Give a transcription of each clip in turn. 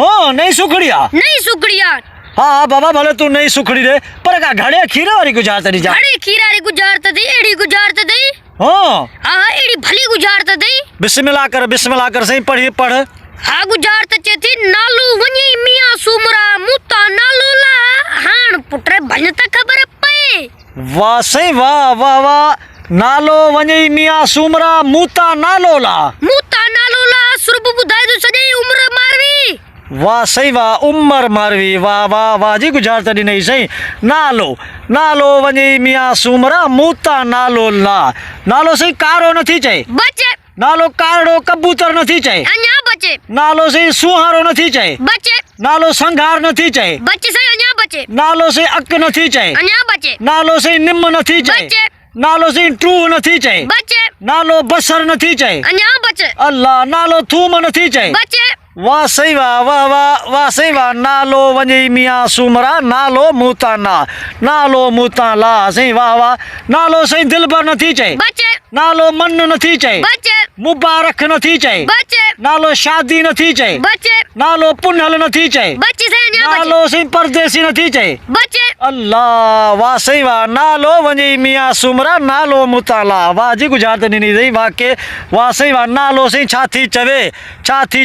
हाँ नहीं सुखड़िया नहीं सुखड़िया। हाँ बाबा भले तू नहीं सुखड़ी रे पर का घड़े खीरे वाली गुजार तरी जा घड़े खीरा रे गुजारत दई एड़ी गुजारत दई। हाँ हाँ एड़ी भली गुजारत दई। बिस्मिल्लाह कर सही पढ़ी पढ़। हाँ गुजारत चेती नालू वनी मियां सुमरा मुता नालो ला हान पुटरे भन त खबर पे। वाह सही वाह वाह वाह नालो वनी मियां सुमरा मुता नालो ला सुरब बुधाई तो सजे उम्र मारवी। वाह सही वाह उम्र मारवी वाह वाह वाह जी गुजार तड़ी नहीं सही नालो वनी मियां सुमरा मुता नालो ला नालो सही कारो नथी चाहे बचे नालो कारड़ो कबूतर नथी चाहे अन्या बचे नालो सही सुहारो नथी चाहे बचे नालो संघार नथी चाहे बचे सही अन्या बचे नालो सही अक नथी चाहे अन्या बचे नालो सही निम नथी चाहे बचे नालो सही टू नथी चाहे बचे नालो बसर नथी चाहे अन्या बचे अल्लाह नालो थूम नथी चाहे बचे वाह सही वाह सही वाह नालो वनी मियां सुमरा नालो मुता नालो मुता ला सही वाह नालो सही दिलबर नथी चाहे बचे नालो मन नथी चाहे बचे मुबारक नथी चाहे बचे नालो शादी नथी चाहे बचे नालो पुनहल नथी चाहे बचे सही अन्या बचे नालो सही परदेसी नथी चाहे बचे अल्लाह वाह सही वाह नालो वनी मियां सुमरा नालो मुताला वाह जी गुजारत नहीं सही वाह के वाह सही वाह नालो सही छाती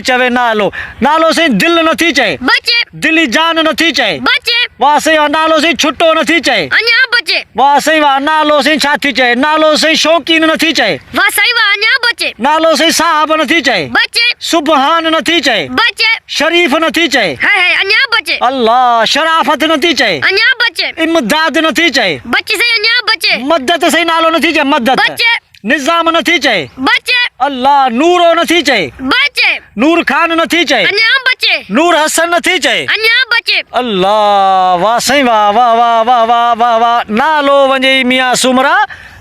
चवे नालो सही दिल नथी चाहे बचे दिली जान नथी चाहे बचे वाह सही वाह नालो सही छुट्टो नथी चाहे अन्या बचे वाह सही वाह नालो सही छाती चाहे नालो सही शौकीन नथी चाहे वाह सही वाह अन्या बचे नालो सही साहब नथी चाहे बचे सुबहान नथी चाहे बचे शरीफ नथी चाहे है अन्या बचे अल्लाह शराफत नथी चाहे अन्या बचे इमदाद नथी चाहे बचे सही अन्या बचे मदद सही नालो नथी चाहे मदद बचे निजाम नथी चाहे बचे अल्लाह नूरो नथी चाहे बचे नूर खान नथी चाहे अन्या बचे नूर हसन नथी चाहे अन्या बचे अल्लाह वाह सही वाह वाह वाह वाह वाह वाह वाह नालो वनी मियां सुमरा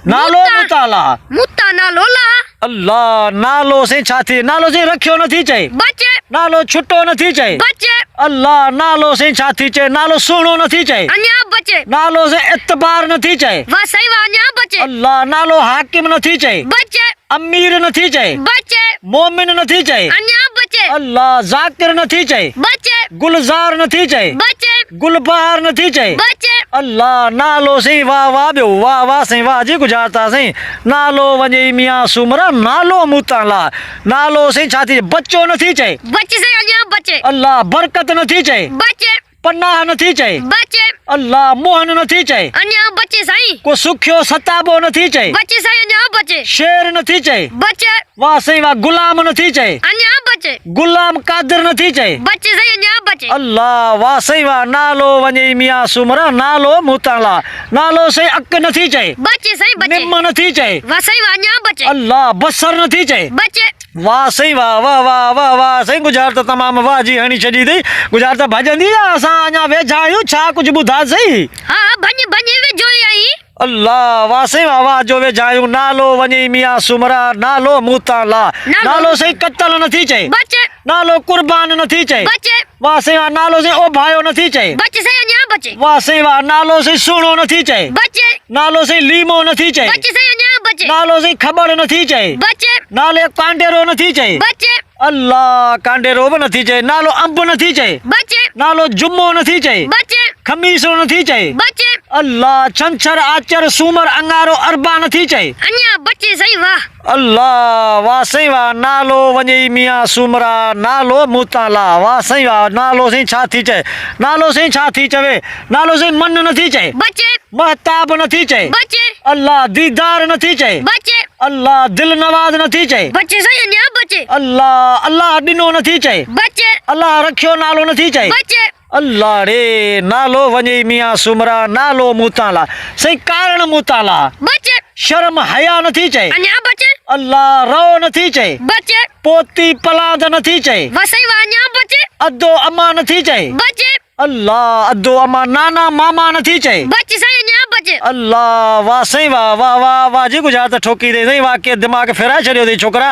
नालो मुताला मुता नालो ला अल्लाह नालो से छाती नालो से रखियो नथी चाहे बचे नालो छुट्टो नथी चाहे बचे अल्लाह नालो से छाती चाहे नालो सुहिणो नथी चाहे अन्या बचे नालो से एतबार नथी चाहे वाह सही वाह अन्या बचे अल्लाह नालो हाकिम नथी चाहे बचे अमीर नथी चाहे बचे मोमिन नथी चाहे अन्या बचे अल्लाह जाकिर नथी चाहे बचे गुलजार नथी चाहे बचे गुलबहार नथी चाहे बचे अल्लाह नालो सही वाह वाह बियो वाह वाह सही वाह जी गुजारता सही नालो वनी मियां सुमरा नालो मुताला नालो सही छाती बच्चो नथी चाहे बचे सही अन्या बचे अल्लाह बरकत नथी चाहे बचे पन्नाह नथी चाहे बचे अल्लाह मोहन नथी चाहे अन्या बचे सही को सुखियो सताबो नथी चाहे बचे सही अन्या बचे शेर नथी चाहे बचे वाह सही वाह गुलाम नथी चाहे अन्या बचे गुलाम कादिर नथी चाहे बचे सही अन्या बचे अल्लाह वाह सही वाह नालो वनी मियां सुमरा नालो मुताला नालो सही अक नथी चाहे बचे सही बचे निम नथी चाहे वाह सही वाह अन्या बचे अल्लाह बसर नथी चाहे बचे वाह सही वाह वाह वाह वाह वाह सही गुजारत तमाम वाह जी हणी छॾी अथई गुजारत भॼंदी असां अञा वेझा आहियूं छा कुझु ॿुधा सही हाँ भञ वे जोई आई अल्लाह वाह सही वाह वाह जो वेझा आहियूं नालो वनी मियां सुमरा नालो मुताला नालो सही कतल नथी चाहे बचे नालो कुर्बान नथी चाहे बचे वाह सही वाह नालो सही ओ भायो नथी चाहे बचे सही अन्या बचे वाह सही वाह नालो सही सुहिणो नथी चाहे बचे नालो सही लीमो नथी चाहे बचे सही अन्या बचे नालो सही ख़बर नथी चाहे बचे नाले कांडेरो नथी चाहे बचे अल्लाह कांडेरो बि नथी चाहे नालो अंब नथी चाहे बचे नालो जुम्मो नथी चाहे बचे खमीसो नथी चाहे बचे अल्लाह छंछर आचर सूमर अंगारो अरबा नथी चाहे अन्या बचे सही वाह अल्लाह वाह सही वाह नालो वनी मियां सुमरा नालो मुताला वाह सही वाह नालो सही छा थी चाहे नालो सही छा थी चवे नालो सही मन नथी चाहे बचे महताब नथी चाहे बचे अल्लाह दीदार नथी चाहे बचे अल्लाह दिल नवाज नथी चाहे बचे सही अन्या बचे अल्लाह अल्लाह ॾिनो नथी चाहे बचे अल्लाह रखियो नालो नथी चाहे बचे अल्लाह रे नालो वनी मियां सुमरा नालो मुताला सही कारण मुताला बचे शर्म हया नथी चाहे अन्या बचे अल्लाह रो नथी चाहे बचे पोती पलाद नथी चाहे वसई वान्या बचे अदो अमा नथी चाहे बचे अल्लाह अदो अमा नाना मामा नथी चाहे बचे सही अन्या बचे अल्लाह वाह सही वाह वाह वाह वाह जी गुजरात ठोकी दे सही वाह के दिमाग़ फिराए छॾियो अथई छोकिरा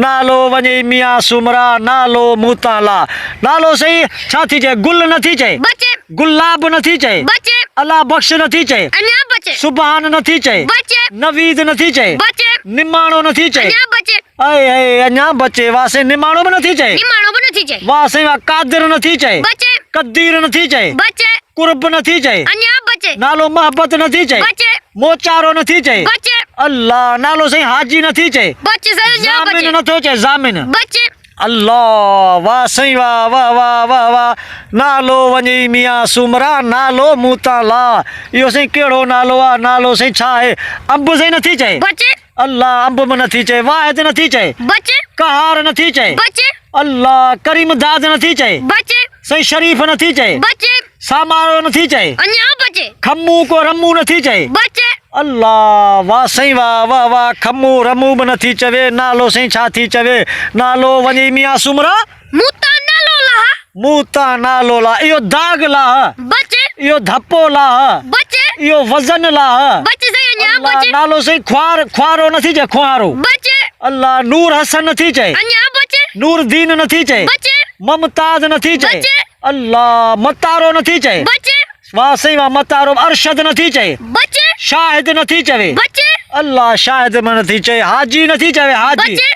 नालो वनी मियां सुमरा नालो मुताला नालो सही छा थी चाहे गुल नथी चाहे बचे गुलाब नथी चाहे बचे अल्लाह बख्श नथी चाहे अन्या बचे सुबहान नथी चाहे बचे नवीद नथी चाहे बचे निमाणो नथी चाहे अन्या बचे अञा बचे वाह से निमाणो बि नथी चाहे निमाणो बि નથી ચઈ વાહ સાईं વાह કાદર નથી ચઈ બચે કદીર નથી ચઈ બચે કુર્બ નથી ચઈ અન્યા બચે નાલો મોહબ્બત નથી ચઈ બચે મોચારો નથી ચઈ બચે અલ્લાહ નાલો સાईं હાજી નથી ચઈ બચે સાईं અન્યા જામીન બચે નથો ચઈ જામીન બચે अल्लाह वाह साईं वाह वाह वाह वाह वाह नालो वञी मियां सुमरा नालो मूताला इहो साईं कहिड़ो नालो आहे नालो साईं छा आहे अंब साईं नथी चए बचे अल्लाह अंब में नथी चए वाहिद नथी चए बचे कहार नथी चए बचे अल्लाह करीम दाद नथी चए बचे साईं शरीफ नथी चए बचे सामारो नथी चए अन्या बचे खम्मू को रमू नथी चए बचे अल्लाह वाह साईं वाह वाह वाह खम्मू रमू बि नथी चवे नालो साईं छा थी चवे नालो वञी मियां सुमरा मूता नालो लहा मूता नालो ला इहो दाग ला बचे इहो धप्पो ला बचे इहो वज़न ला बचे साईं अन्या अल्लाह बचे नालो साईं ख्वारो नथी चए ख्वारो बचे अल्लाह नूर हसन नथी चए अन्या बचे नूर दीन नथी चए बचे ममताज नथी चए बचे। अल्लाह मतारो नथी चए बचे वाह साईं वाह मतारो अरशद नथी चए बचे शाहिद नथी चवे बचे अल्लाह शाहिद में नथी चए हाजी नथी चवे हाजी बचे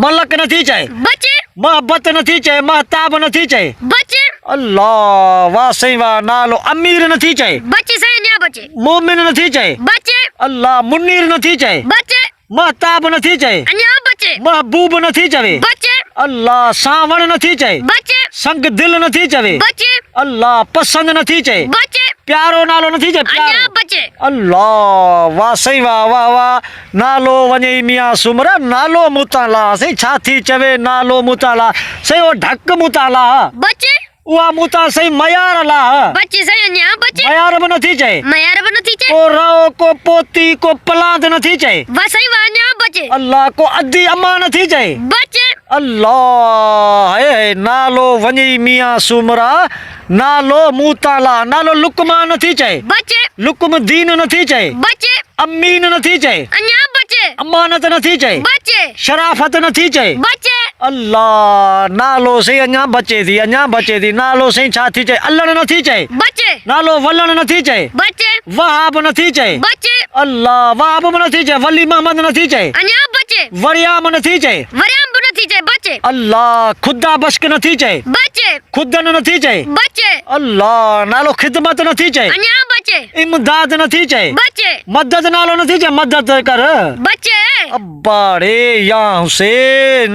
मलक नथी चए बचे मोहब्बत नथी चए महताब नथी चए बचे अल्लाह वाह साईं वाह नालो अमीर नथी चए बचे साईं अन्या बचे मोमिन नथी चए बचे अल्लाह मुनीर नथी चए बचे महताब नथी चए अन्या बचे महबूब नथी चवे बचे अल्लाह सावण नथी चए बचे संग दिल नथी चवे बचे अल्लाह पसंद नथी चए बचे प्यारो नालो नथी चए अन्या प्यारो बचे अल्लाह वाह साईं वाह वाह वाह नालो वञे मियां सुमरा नालो मुताला साईं छा थी चवे नालो मुताला साईं वो ढक मुताला बचे उहा मुता साईं मयार ला बचे साईं अन्या बचे मयार बि नथी चए मयार बि नथी चए को रओ को पोती को पलांद नथी चए वाह साईं वाह अन्या बचे अल्लाह को अद्दी अम्मा नथी चए बचे अल्लाह हे नालो वञी मियां सुमरा नालो मूताला नालो लुकमा नथी चए बचे लुकम दीन नथी चए बचे अमीन नथी चए अन्या बचे अमानत नथी चए बचे शराफत नथी चए बचे अल्लाह नालो साईं अञा बचे थी नालो साईं छा थी चए अल्लण नथी चए बचे नालो वलण नथी चए बचे वहाब नथी चए बचे अल्लाह वहाब बि नथी चए वली मोहम्मद नथी चए अन्या बचे वरियाम नथी चए वरियाम बि नथी चए बचे अल्लाह खुदा बश्क नथी चए बचे खुदन नथी चए बचे अल्लाह नालो खिदमत नथी चए अन्या बचे इमदाद नथी चए बचे मदद नालो नथी चए मदद कर बचे अब्बाड़े या से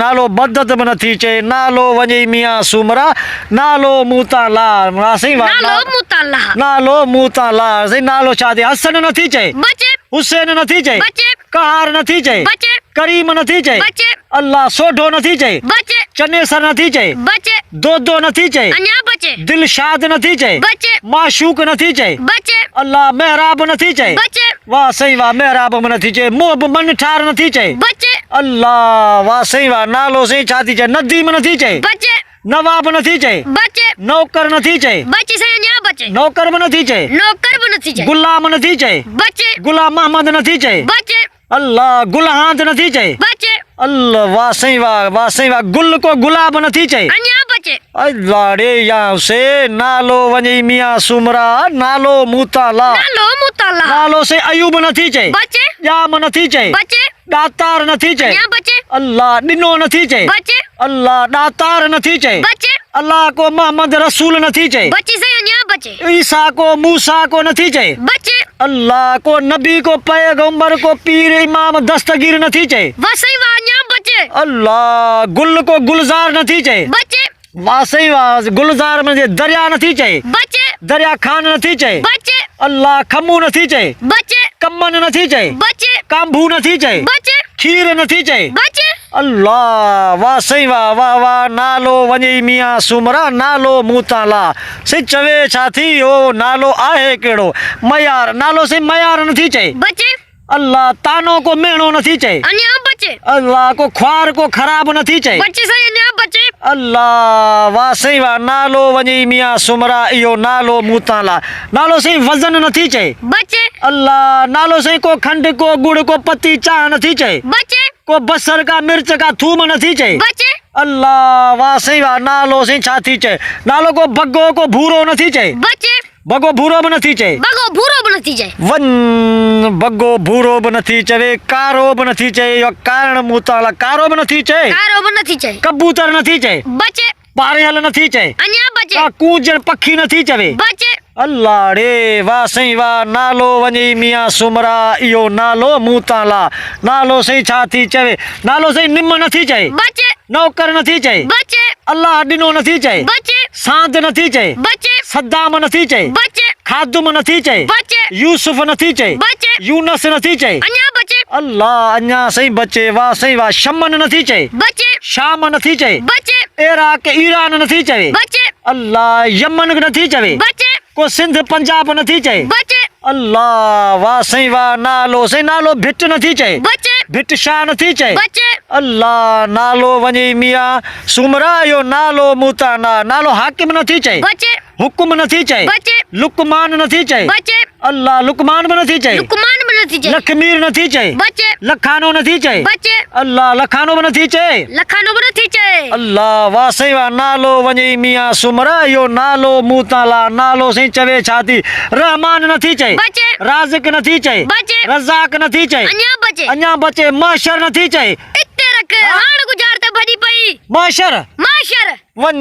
नालो मदद बि नथी चए नालो वञे मियां सुमरा नालो मूताला साईं वाह नालो मुताला नालो मूताला साईं नालो छा थिए हसन नथी चए बचे हुसैन नथी चए बचे कहार नथी चए बचे करीम नथी चए बचे अल्लाह सोढो नथी चए बचे चनेसर नथी चए बचे दो नथी चए अन्या बचे दिलशाद नथी चए बचे माशूक नथी चए बचे अल्लाह मेहराब नथी चए बचे वाह साईं वाह मेहराब बि नथी चए मुंहुं बि मन ठार नथी चए बचे अल्लाह वाह साईं वाह नालो साईं छा थी चए नदीम नथी चए बचे नवाब नथी चए बचे नौकर नथी चए बचे साईं अन्या बचे नौकर बि नथी चए नौकर बि नथी चए गुलाम नथी चए बचे गुलाम मोहम्मद नथी चए बचे अल्लाह गुलहांद नथी चए बचे अल्लाह वाह साईं वाह गुल को गुलाब नथी चए अन्या बचे अल्लाह रे या से नालो वञी मियां सुमरा नालो मूताला नालो मुताला नालो से अयूब नथी चए बचे याम नथी चए बचे दातार नथी चए अन्या बचे अल्लाह ॾिनो नथी चए बचे अल्लाह दातार नथी चए बचे अल्लाह को मोहम्मद रसूल नथी चए बचे साईं अन्या बचे ईसा को मूसा को नथी चए बचे अल्लाह को नबी को पैगंबर को पीर इमाम दस्तगीर नथी चए वाह साईं वाह अन्या बचे अल्लाह गुल को गुलजार नथी चए बचे वाह साईं वाह गुलजार में जे दरिया नथी चए बचे दरिया खान नथी चए बचे अल्लाह खमू नथी चए बचे कमन नथी चए बचे कांभू नथी चए बचे खीर नथी चए बचे अल्लाह वाह साईं वाह नालो वञी मियां सुमरा नालो मूताला साईं चवे छा थी ओ नालो आहे कहिड़ो मयार नालो साईं मयार नथी चए बचे अल्लाह तानो को मेणो नथी चए अन्या बचे अल्लाह को ख्वार को खराब नथी चए बचे साईं अन्या बचे अल्लाह वाह साईं वाह नालो वञी मियां सुमरा इहो नालो मूताला नालो साईं वज़न नथी चए बचे अल्लाह नालो साईं को खंड को गुड़ को पत्ती चाह नथी चए बचे को बसर का मिर्च का थूम नथी चए बचे अल्लाह वाह साईं वाह नालो साईं छा थी चए नालो को बग्गो को भूरो नथी चए बचे बग्गो भूरो बि नथी चए बगो भूरो बि नथी चए वन बग्गो भूरो बि नथी चवे कारो बि नथी चए इहो कारण मूताला कारो बि नथी चए कारो बि नथी चए कबूतर नथी चए बचे पारे हल नथी चए अञा बचे का कूजण पखी नथी चवे बचे अल्लाह रे वाह साईं वाह नालो वञी मियां सुमरा इहो नालो मूं तां ला नालो साईं छा थी चवे नालो साईं निम नथी चए बचे नौकर नथी चए बचे अल्लाह ॾिनो नथी चए बचे सांद नथी चए बचे सद्दाम नथी चए बचे खादुम नथी चए बचे यूसुफ नथी चए बचे यूनस नथी चए अञा बचे अल्लाह अञा साईं बचे वाह साईं वाह शमन नथी चए बचे शाम नथी चए बचे इराक ईरान नथी चवे बचे अल्लाह यमन नथी चवे बचे को सिंध पंजाब नथी चए बचे अल्लाह वाह साईं वाह नालो साईं नालो भिट नथी चए बचे भिट शाह नथी चए बचे अल्लाह नालो वञी मियां सुमरा इहो नालो मूं तां ला नालो हाकिम नथी चए बचे हुकुम नथी चए बचे लुकमान नथी चए बचे अल्लाह लुकमान भी नथी चए लुकमान भी नथी चए लखमीर नथी चए बचे लखानो नथी चए बचे अल्लाह लखानो भी नथी चए लखानो भी नथी चए अल्लाह वाह साईं वाह नालो वञी मियां सुमरा इहो नालो मूं तां ला नालो साईं चवे छा थी रहमान नथी चए बचे राज़िक नथी चए बचे रज़ाक नथी चए अञा बचे अञा बचे माशर नथी चए इते रख हाण गुजार त भॼी पई माशर माशर वन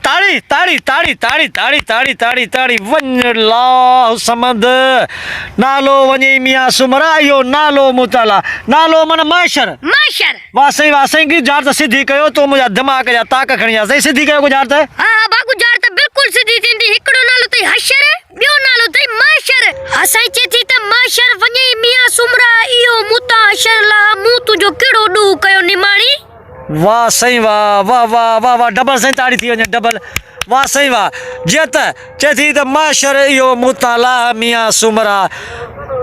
ताड़ी ताड़ी ताड़ी ताड़ी ताड़ी ताड़ी ताड़ी ताड़ी वन अल्लाह समद नालो वञी मियां सुमरा इहो नालो मूं तां ला नालो मन माशर माशर वाह साईं गुजार त सिधी कयो तो मुंहिंजा दिमाग़ जा ताक खणी आ साईं सिधी कयो गुजार त हा बा गुजार त बिल्कुल सिधी थींदी हिकिड़ो नालो तई हशर ॿियो नालो तई माशर असां चए थी त माशर वञे मियां सुमरा इहो मुता हशर ला मूं तुंहिंजो कहिड़ो ॾूह कयो निमाणी वाह साईं वाह वाह वाह वाह वाह डबल साईं ताड़ी थी वञे डबल वाह साईं वाह जीअं त चए थी त माशर इहो मूं तां ला मियां सुमरा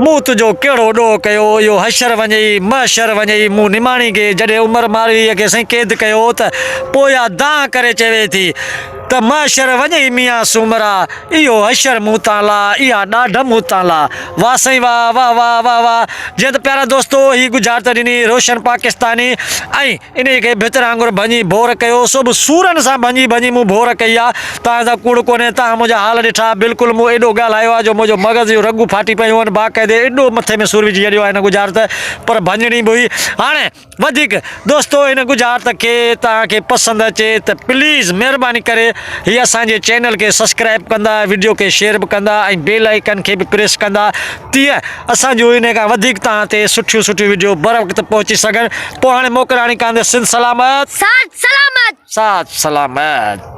मूं तुंहिंजो कहिड़ो ॾोह कयो इहो हशर वञे मशर वञे मूं निमाणी खे जॾहिं उमर मारीअ खे साईं क़ैद कयो त पोयां दां करे चवे थी त माशर वञे मियां सुमरा इहो हशर मूं तां ला इहा ॾाढ मूं तां ला वाह साईं वाह वाह वाह वाह वाह जीअं त प्यारा दोस्तो ही गुजार त ॾिनी रोशन पाकिस्तानी ऐं इन खे भितर वांगुरु भञी भोर कयो सो बि सूरनि सां भञी भञी मूं भोर कई आहे तव्हांजा कूड़ कोन्हे तव्हां मुंहिंजा हाल ॾिठा बिल्कुलु मूं एॾो ॻाल्हायो आहे जो मुंहिंजो मग़ज़ जूं रगूं फाटी पियूं आहिनि बाक़ाइदे एॾो मथे में सूर विझी छॾियो आहे हिन गुजार त पर भञणी बि हुई हाणे वधीक दोस्तो हिन गुजार त खे तव्हांखे पसंदि अचे त प्लीज़ महिरबानी करे हीअ असांजे चैनल खे सब्सक्राइब कंदा वीडियो खे शेयर बि कंदा ऐं बेल आइकन खे बि प्रेस कंदा तीअं असांजो इन खां वधीक तव्हां ते सुठियूं सुठियूं वीडियो बर वक़्तु पहुची सघनि पोइ हाणे मोकिलाणी कांदे सिंध सलामत साथ सलामत साथ सलामत।